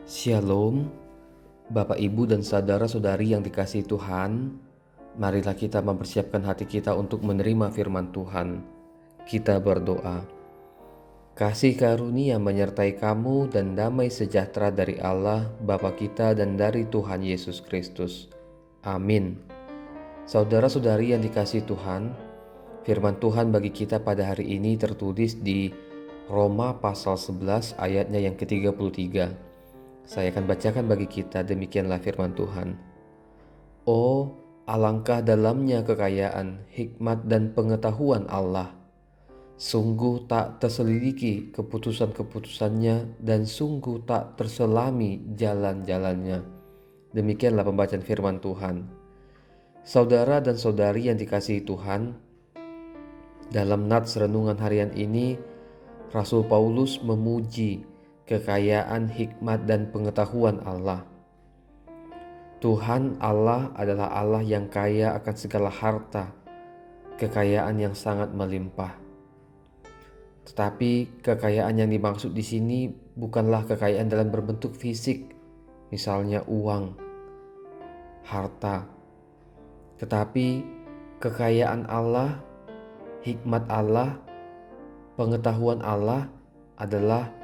Shalom, Bapak Ibu dan saudara-saudari yang dikasihi Tuhan. Marilah kita mempersiapkan hati kita untuk menerima firman Tuhan. Kita berdoa. Kasih karunia menyertai kamu dan damai sejahtera dari Allah Bapa kita dan dari Tuhan Yesus Kristus. Amin. Saudara-saudari yang dikasihi Tuhan, firman Tuhan bagi kita pada hari ini tertulis di Roma pasal 11 ayatnya yang ke-33. Saya akan bacakan bagi kita, demikianlah firman Tuhan. Oh, alangkah dalamnya kekayaan, hikmat dan pengetahuan Allah. Sungguh tak terselidiki keputusan-keputusannya dan sungguh tak terselami jalan-jalannya. Demikianlah pembacaan firman Tuhan. Saudara dan saudari yang dikasihi Tuhan, dalam nats renungan harian ini, Rasul Paulus memuji kekayaan, hikmat, dan pengetahuan Allah. Tuhan Allah adalah Allah yang kaya akan segala harta, kekayaan yang sangat melimpah. Tetapi kekayaan yang dimaksud di sini bukanlah kekayaan dalam berbentuk fisik, misalnya uang, harta. Tetapi kekayaan Allah, hikmat Allah, pengetahuan Allah adalah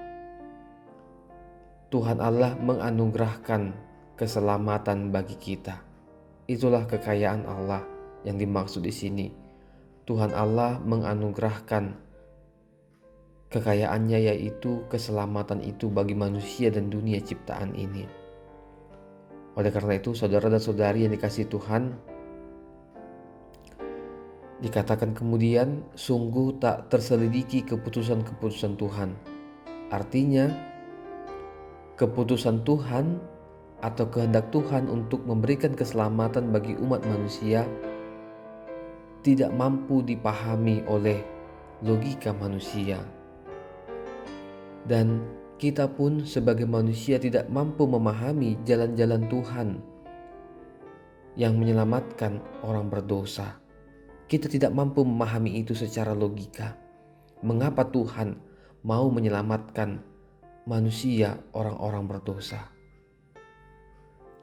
Tuhan Allah menganugerahkan keselamatan bagi kita. Itulah kekayaan Allah yang dimaksud di sini. Tuhan Allah menganugerahkan kekayaannya, yaitu keselamatan itu bagi manusia dan dunia ciptaan ini. Oleh karena itu, saudara dan saudari yang dikasihi Tuhan, dikatakan kemudian, sungguh tak terselidiki keputusan-keputusan Tuhan. Artinya, keputusan Tuhan atau kehendak Tuhan untuk memberikan keselamatan bagi umat manusia tidak mampu dipahami oleh logika manusia. Dan kita pun sebagai manusia tidak mampu memahami jalan-jalan Tuhan yang menyelamatkan orang berdosa. Kita tidak mampu memahami itu secara logika. Mengapa Tuhan mau menyelamatkan manusia, orang-orang berdosa?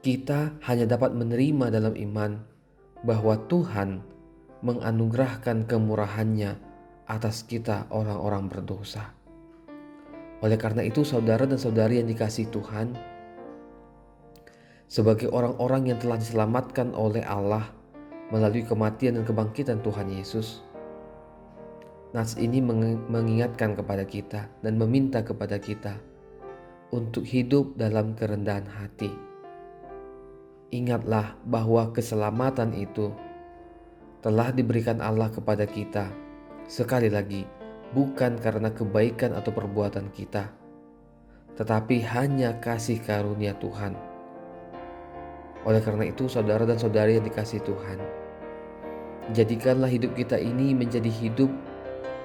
Kita hanya dapat menerima dalam iman bahwa Tuhan menganugerahkan kemurahannya atas kita, orang-orang berdosa. Oleh karena itu, saudara dan saudari yang dikasihi Tuhan, sebagai orang-orang yang telah diselamatkan oleh Allah melalui kematian dan kebangkitan Tuhan Yesus, nats ini mengingatkan kepada kita dan meminta kepada kita untuk hidup dalam kerendahan hati. Ingatlah bahwa keselamatan itu telah diberikan Allah kepada kita, sekali lagi, bukan karena kebaikan atau perbuatan kita, tetapi hanya kasih karunia Tuhan. Oleh karena itu, saudara dan saudari yang dikasihi Tuhan, jadikanlah hidup kita ini menjadi hidup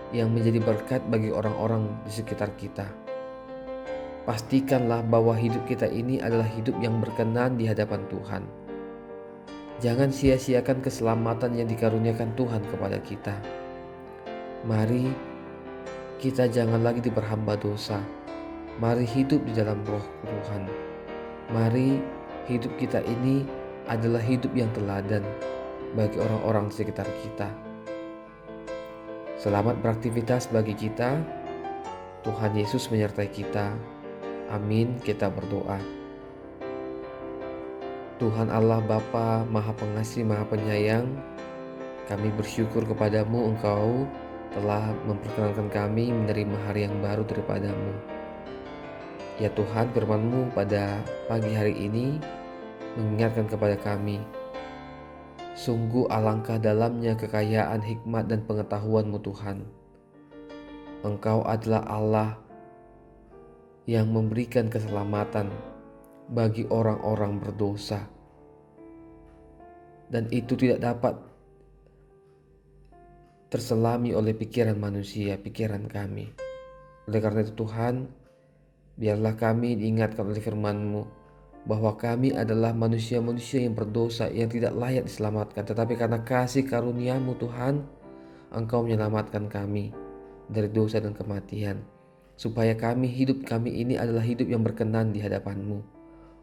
yang menjadi berkat bagi orang-orang di sekitar kita. Pastikanlah bahwa hidup kita ini adalah hidup yang berkenan di hadapan Tuhan. Jangan sia-siakan keselamatan yang dikaruniakan Tuhan kepada kita. Mari kita jangan lagi diperhamba dosa. Mari hidup di dalam roh Tuhan. Mari hidup kita ini adalah hidup yang teladan bagi orang-orang di sekitar kita. Selamat beraktivitas bagi kita. Tuhan Yesus menyertai kita. Amin. Kita berdoa. Tuhan Allah Bapa Maha Pengasih, Maha Penyayang, kami bersyukur kepadamu, Engkau telah memperkenankan kami menerima hari yang baru daripada-Mu. Ya Tuhan, firman-Mu pada pagi hari ini mengingatkan kepada kami, sungguh alangkah dalamnya kekayaan, hikmat dan pengetahuan-Mu Tuhan. Engkau adalah Allah yang memberikan keselamatan bagi orang-orang berdosa, dan itu tidak dapat terselami oleh pikiran manusia, pikiran kami. Oleh karena itu Tuhan, biarlah kami diingatkan oleh firman-Mu bahwa kami adalah manusia-manusia yang berdosa, yang tidak layak diselamatkan, tetapi karena kasih karunia-Mu Tuhan, Engkau menyelamatkan kami dari dosa dan kematian. supaya hidup kami ini adalah hidup yang berkenan di hadapan-Mu.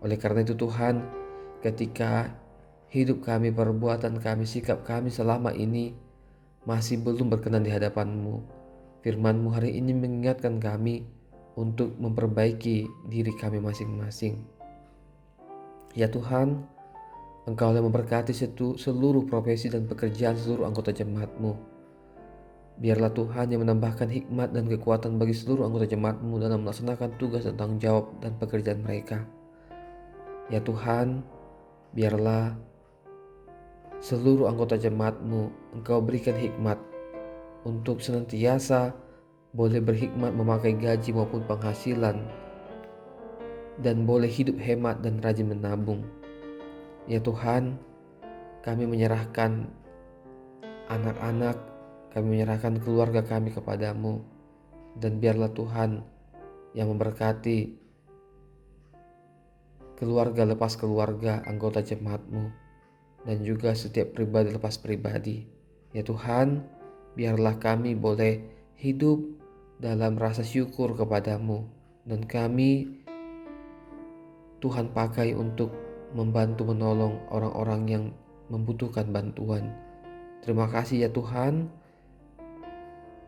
Oleh karena itu Tuhan, ketika hidup kami, perbuatan kami, sikap kami selama ini masih belum berkenan di hadapan-Mu, firman-Mu hari ini mengingatkan kami untuk memperbaiki diri kami masing-masing. Ya Tuhan, Engkaulah memberkati seluruh profesi dan pekerjaan seluruh anggota jemaat-Mu. Biarlah Tuhan yang menambahkan hikmat dan kekuatan bagi seluruh anggota jemaat-Mu dalam melaksanakan tugas dan tanggung jawab dan pekerjaan mereka. Ya Tuhan, biarlah seluruh anggota jemaat-Mu Engkau berikan hikmat untuk senantiasa boleh berhikmat memakai gaji maupun penghasilan, dan boleh hidup hemat dan rajin menabung. Ya Tuhan, kami menyerahkan anak-anak, kami menyerahkan keluarga kami kepadamu, dan biarlah Tuhan yang memberkati keluarga lepas keluarga anggota jemaat-Mu, dan juga setiap pribadi lepas pribadi. Ya Tuhan, biarlah kami boleh hidup dalam rasa syukur kepadamu, dan kami Tuhan pakai untuk membantu menolong orang-orang yang membutuhkan bantuan. Terima kasih ya Tuhan,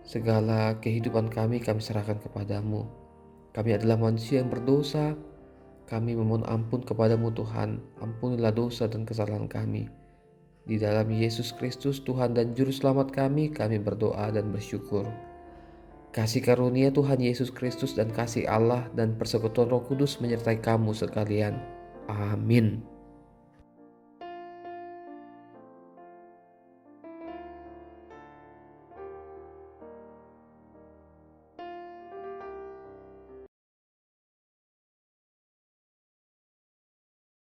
segala kehidupan kami serahkan kepadamu. Kami adalah manusia yang berdosa, kami memohon ampun kepadamu Tuhan, ampunilah dosa dan kesalahan kami. Di dalam Yesus Kristus Tuhan dan Juru Selamat kami berdoa dan bersyukur. Kasih karunia Tuhan Yesus Kristus dan kasih Allah dan persekutuan Roh Kudus menyertai kamu sekalian. Amin.